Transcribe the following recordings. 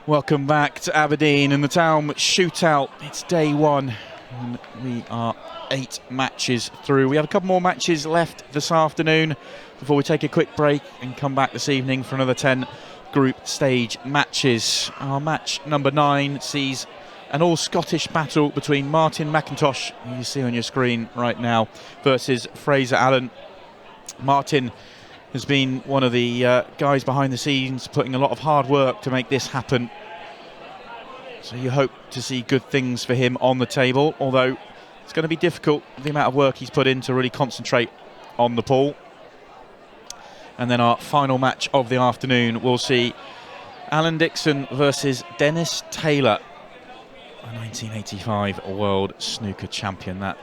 Welcome back to Aberdeen and the Taom Shootout. It's day one and we are 8 matches through. We have a couple more matches left this afternoon before we take a quick break and come back this evening for another 10 group stage matches. Our match number 9 sees an all-Scottish battle between Martin McIntosh, who you see on your screen right now, versus Fraser Allen. Martin has been one of the guys behind the scenes putting a lot of hard work to make this happen. So you hope to see good things for him on the table, although it's going to be difficult, the amount of work he's put in to really concentrate on the pool. And then our final match of the afternoon will see Alan Dixon versus Dennis Taylor, a 1985 World Snooker Champion. That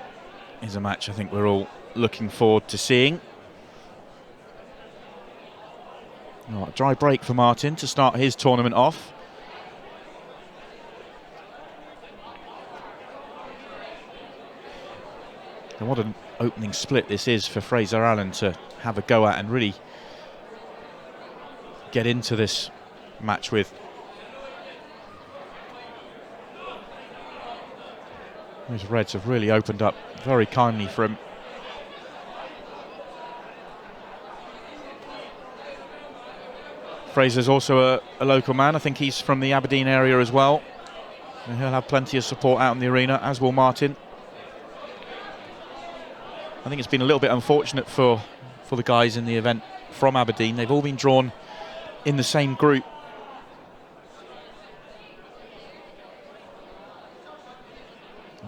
is a match I think we're all looking forward to seeing. Oh, dry break for Martin to start his tournament off. And what an opening split this is for Fraser Allen to have a go at and really get into this match with. Those reds have really opened up very kindly for him. Fraser's also a local man. I think he's from the Aberdeen area as well. And he'll have plenty of support out in the arena, as will Martin. I think it's been a little bit unfortunate for the guys in the event from Aberdeen. They've all been drawn in the same group.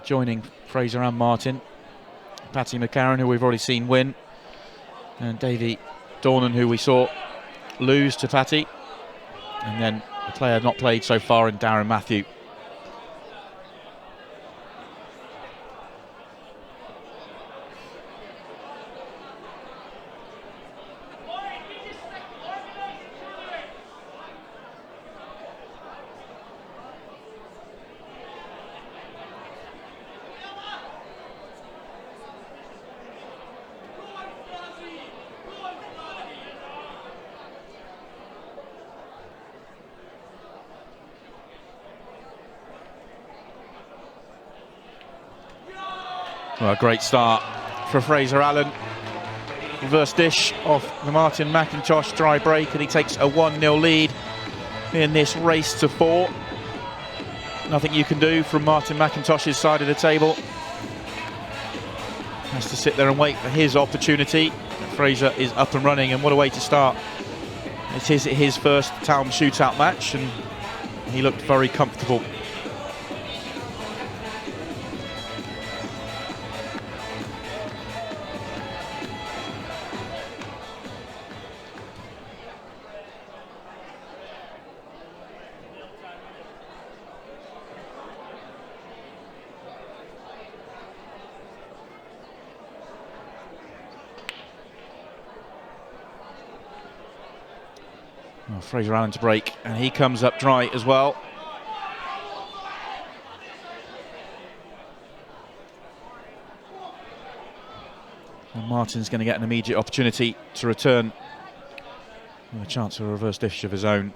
Joining Fraser and Martin, Paddy McCarron, who we've already seen win, and Davey Dornan, who we saw lose to Paddy, and then the player not played so far in Darren Matthew. Well, a great start for Fraser Allen. Reverse dish off the Martin McIntosh dry break, and he takes a 1-0 lead in this race to 4. Nothing you can do from Martin McIntosh's side of the table. Has to sit there and wait for his opportunity. Fraser is up and running, and what a way to start. It is his first Taom Shootout match, and he looked very comfortable. Well, Fraser Allen to break, and he comes up dry as well. And Martin's going to get an immediate opportunity to return with a chance for a reverse dish of his own.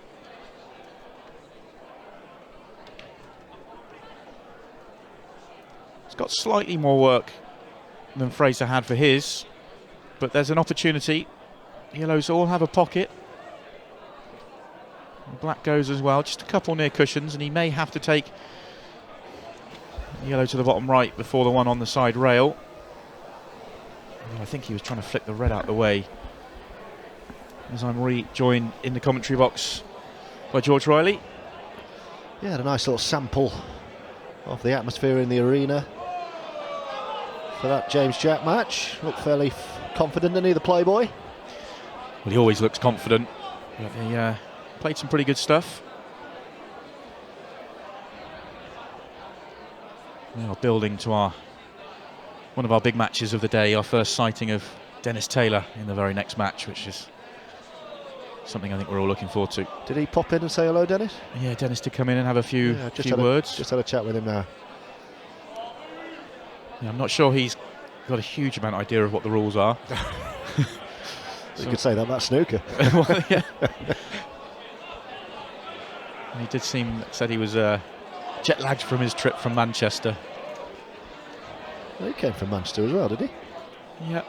He's got slightly more work than Fraser had for his, but there's an opportunity. Yellows all have a pocket. Black goes as well, just a couple near cushions, and he may have to take yellow to the bottom right before the one on the side rail. I think he was trying to flick the red out of the way. As I'm rejoined in the commentary box by George Riley. Yeah, had a nice little sample of the atmosphere in the arena for that James Jack match. Looked fairly confident, didn't he, the Playboy? Well, he always looks confident. But he played some pretty good stuff. We are building to one of our big matches of the day, our first sighting of Dennis Taylor in the very next match, which is something I think we're all looking forward to. Did he pop in and say hello, Dennis? Yeah, Dennis did come in and have a few words. Just had a chat with him now. Yeah, I'm not sure he's got a huge amount of idea of what the rules are. You could say that about snooker. Well, yeah. He did said he was jet lagged from his trip from Manchester. Well, he came from Manchester as well, did he? Yeah.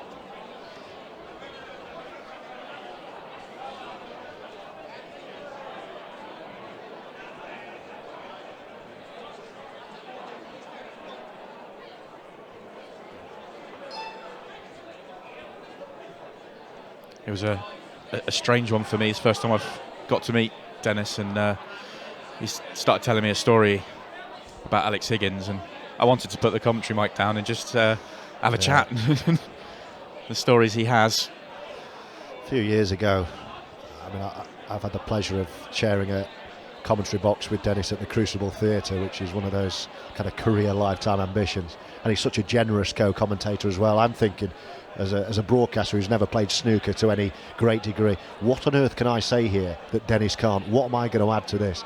It was a strange one for me. It's the first time I've got to meet Dennis, and he started telling me a story about Alex Higgins, and I wanted to put the commentary mic down and just have a chat. The stories he has. A few years ago, I mean, I've had the pleasure of sharing a commentary box with Dennis at the Crucible Theatre, which is one of those kind of career lifetime ambitions, and he's such a generous co-commentator as well. I'm thinking, as a broadcaster who's never played snooker to any great degree, what on earth can I say here that Dennis can't? What am I going to add to this?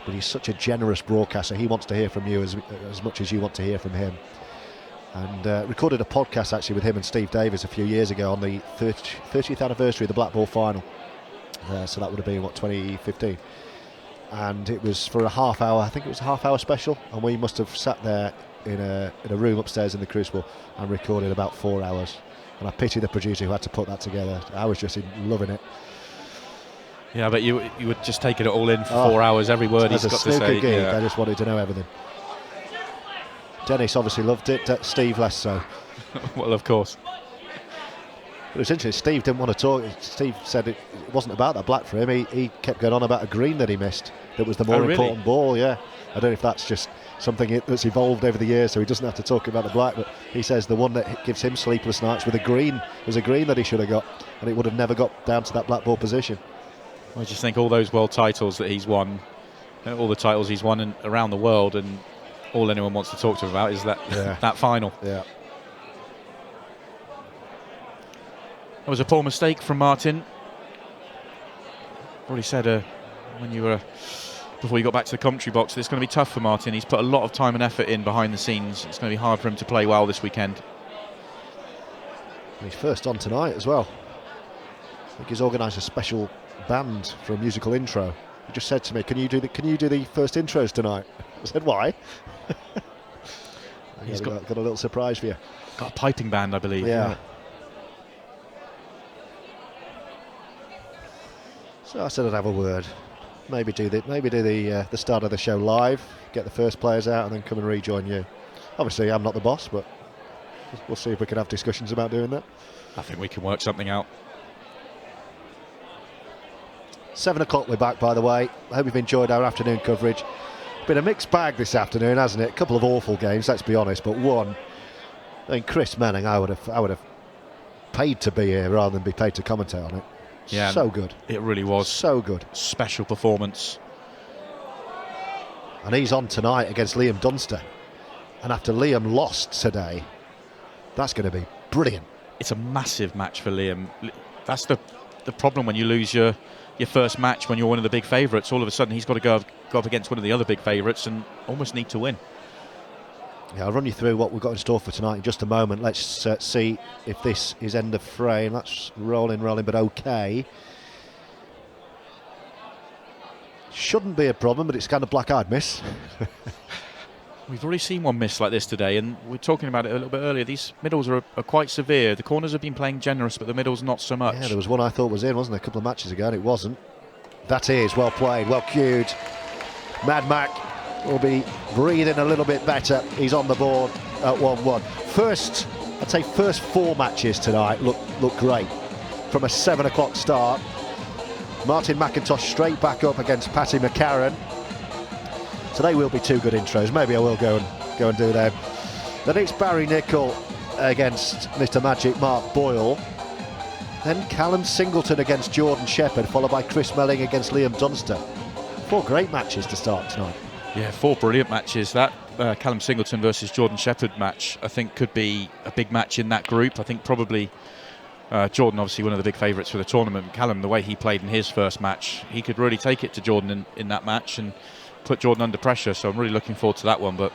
But he's such a generous broadcaster. He wants to hear from you as much as you want to hear from him. And recorded a podcast actually with him and Steve Davis a few years ago on the 30th anniversary of the Black Ball final. So that would have been, 2015. And it was for a half hour, I think it was a half hour special, and we must have sat there in a room upstairs in the Crucible and recorded about 4 hours. And I pity the producer who had to put that together. I was just loving it. Yeah, but you would just take it all in for 4 hours, every word he's got to say. Geek, I just wanted to know everything. Dennis obviously loved it, Steve less so. Well, of course. But it was interesting, Steve didn't want to talk. Steve said it wasn't about that black for him. He kept going on about a green that he missed. That was the more important ball, yeah. I don't know if that's just something that's evolved over the years, so he doesn't have to talk about the black, but he says the one that gives him sleepless nights with a green was a green that he should have got, and it would have never got down to that black ball position. I just think all those world titles that he's won, all the titles he's won around the world, and all anyone wants to talk to him about is that final. Yeah. That was a poor mistake from Martin. Already said before you got back to the commentary box, it's going to be tough for Martin. He's put a lot of time and effort in behind the scenes. It's going to be hard for him to play well this weekend. And he's first on tonight as well. I think he's organised a special band for a musical intro. He just said to me, "Can you do the first intros tonight?" I said, "Why?" He's got a little surprise for you. Got a piping band, I believe. Yeah. So I said I'd have a word. Maybe do the start of the show live, get the first players out, and then come and rejoin you. Obviously, I'm not the boss, but we'll see if we can have discussions about doing that. I think we can work something out. 7 o'clock we're back, by the way. I hope you've enjoyed our afternoon coverage. Been a mixed bag this afternoon, hasn't it? A couple of awful games, let's be honest, but one. I mean, Chris Manning, I would have paid to be here rather than be paid to commentate on it. Yeah, so good. It really was. So good. Special performance. And he's on tonight against Liam Dunster. And after Liam lost today, that's going to be brilliant. It's a massive match for Liam. That's the problem when you lose your first match when you're one of the big favourites. All of a sudden he's got to go up against one of the other big favourites and almost need to win. Yeah, I'll run you through what we've got in store for tonight in just a moment. Let's see if this is end of frame. That's rolling, but okay. Shouldn't be a problem, but it's kind of black-eyed miss. We've already seen one miss like this today, and we're talking about it a little bit earlier. These middles are quite severe. The corners have been playing generous, but the middles not so much. Yeah, there was one I thought was in, wasn't there, a couple of matches ago, and it wasn't. That is well played, well cued. Mad Mac will be breathing a little bit better. He's on the board at 1-1. I'd say first 4 matches tonight look great. From a 7 o'clock start, Martin McIntosh straight back up against Paddy McCarran. So they will be 2 good intros. Maybe I will go and do them. Then it's Barry Nicol against Mr. Magic Mark Boyle. Then Callum Singleton against Jordan Shepherd, followed by Chris Melling against Liam Dunster. 4 great matches to start tonight. Yeah, 4 brilliant matches. That Callum Singleton versus Jordan Shepherd match, I think, could be a big match in that group. I think probably Jordan, obviously one of the big favourites for the tournament. Callum, the way he played in his first match, he could really take it to Jordan in that match and put Jordan under pressure. So I'm really looking forward to that one. But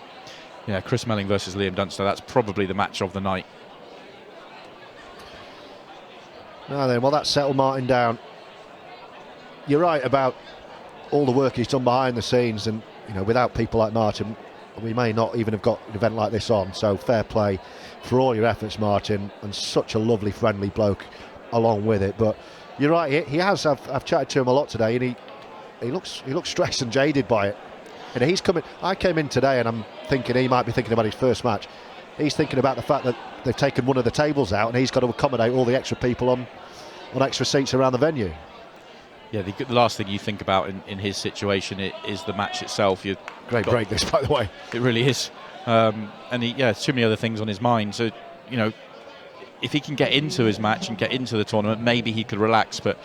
yeah, Chris Melling versus Liam Dunster, that's probably the match of the night. Now then, well, that settled Martin down. You're right about all the work he's done behind the scenes, and you know, without people like Martin, we may not even have got an event like this on. So fair play for all your efforts, Martin, and such a lovely, friendly bloke along with it. But you're right, he has. I've chatted to him a lot today, and he looks stressed and jaded by it. And he's coming. I came in today, and I'm thinking he might be thinking about his first match. He's thinking about the fact that they've taken one of the tables out, and he's got to accommodate all the extra people on extra seats around the venue. Yeah, the last thing you think about in his situation is the match itself. Great break this, by the way. It really is. And too many other things on his mind. So, you know, if he can get into his match and get into the tournament, maybe he could relax, but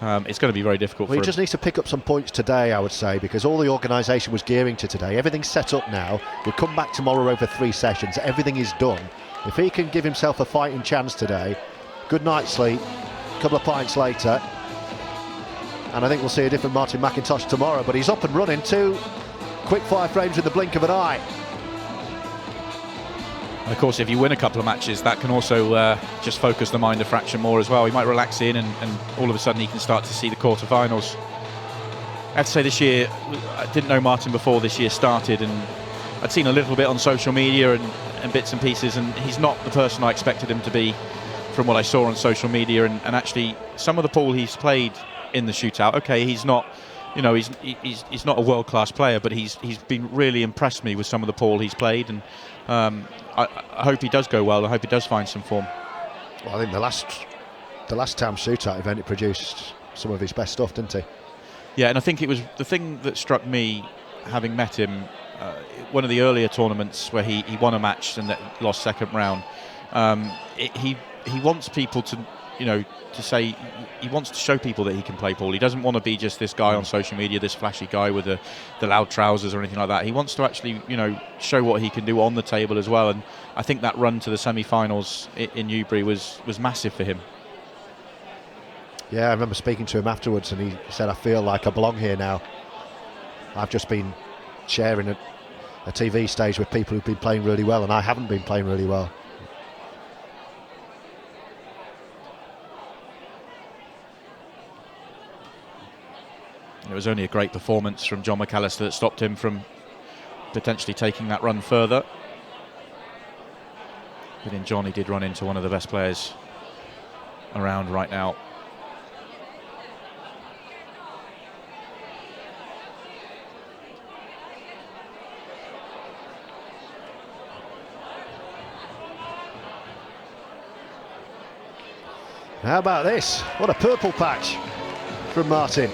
it's going to be very difficult for him. He just needs to pick up some points today, I would say, because all the organisation was gearing to today. Everything's set up now. We'll come back tomorrow over 3 sessions. Everything is done. If he can give himself a fighting chance today, good night's sleep, a couple of pints later, and I think we'll see a different Martin McIntosh tomorrow. But he's up and running, 2 quick-fire frames in the blink of an eye. Of course, if you win a couple of matches, that can also just focus the mind a fraction more as well. He might relax in, and all of a sudden he can start to see the quarterfinals. I have to say, this year, I didn't know Martin before this year started, and I'd seen a little bit on social media and bits and pieces, and he's not the person I expected him to be from what I saw on social media. And actually, some of the pool he's played in the shootout, okay, he's not, you know, he's not a world-class player, but he's been really impressed me with some of the pool he's played, and I hope he does go well. I hope he does find some form. Well, I think the last Taom Shootout event, he produced some of his best stuff, didn't he? Yeah, and I think it was the thing that struck me, having met him, one of the earlier tournaments where he won a match and lost second round. He wants people to, you know, to say, he wants to show people that he can play pool. He doesn't want to be just this guy on social media, this flashy guy with the loud trousers or anything like that. He wants to actually, you know, show what he can do on the table as well. And I think that run to the semi-finals in Newbury was massive for him. Yeah, I remember speaking to him afterwards, and he said, I feel like I belong here now. I've just been sharing a TV stage with people who've been playing really well, and I haven't been playing really well. It was only a great performance from John McAllister that stopped him from potentially taking that run further. But in John, he did run into one of the best players around right now. How about this? What a purple patch from Martin.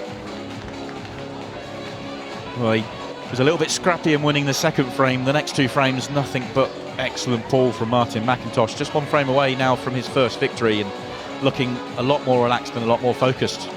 Well, he was a little bit scrappy in winning the second frame. The next 2 frames, nothing but excellent pull from Martin McIntosh. Just 1 frame away now from his first victory, and looking a lot more relaxed and a lot more focused.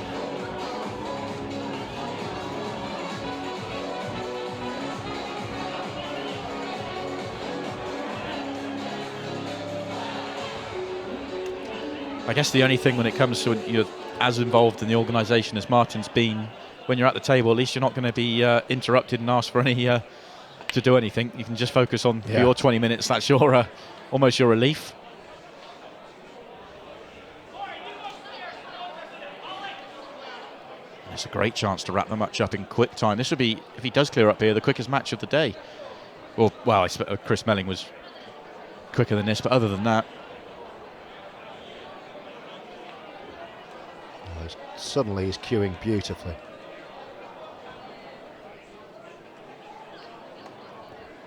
I guess the only thing when it comes to you're as involved in the organisation as Martin's been, when you're at the table, at least you're not going to be interrupted and asked for any to do anything. You can just focus on your 20 minutes. That's your almost your relief. It's a great chance to wrap the match up in quick time. This would be, if he does clear up here, the quickest match of the day. Well, Chris Melling was quicker than this, but other than that. Suddenly he's cueing beautifully.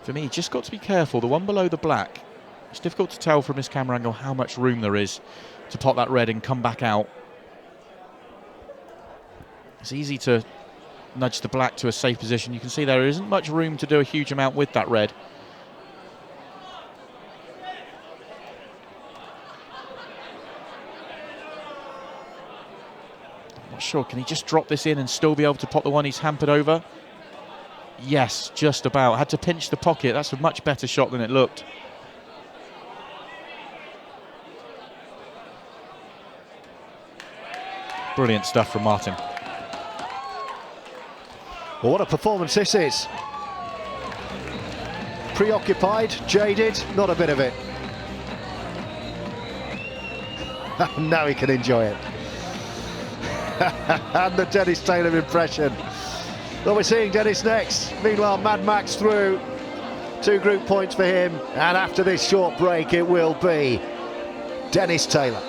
For me, you just got to be careful. The one below the black, it's difficult to tell from his camera angle how much room there is to pop that red and come back out. It's easy to nudge the black to a safe position. You can see there isn't much room to do a huge amount with that red. I'm not sure, can he just drop this in and still be able to pop the one he's hampered over? Yes, just about. Had to pinch the pocket. That's a much better shot than it looked. Brilliant stuff from Martin. Well, what a performance this is. Preoccupied, jaded, not a bit of it. Now he can enjoy it. And the Dennis Taylor impression. Well, we're seeing Dennis next. Meanwhile, Mad Max through. 2 group points for him. And after this short break, it will be Dennis Taylor.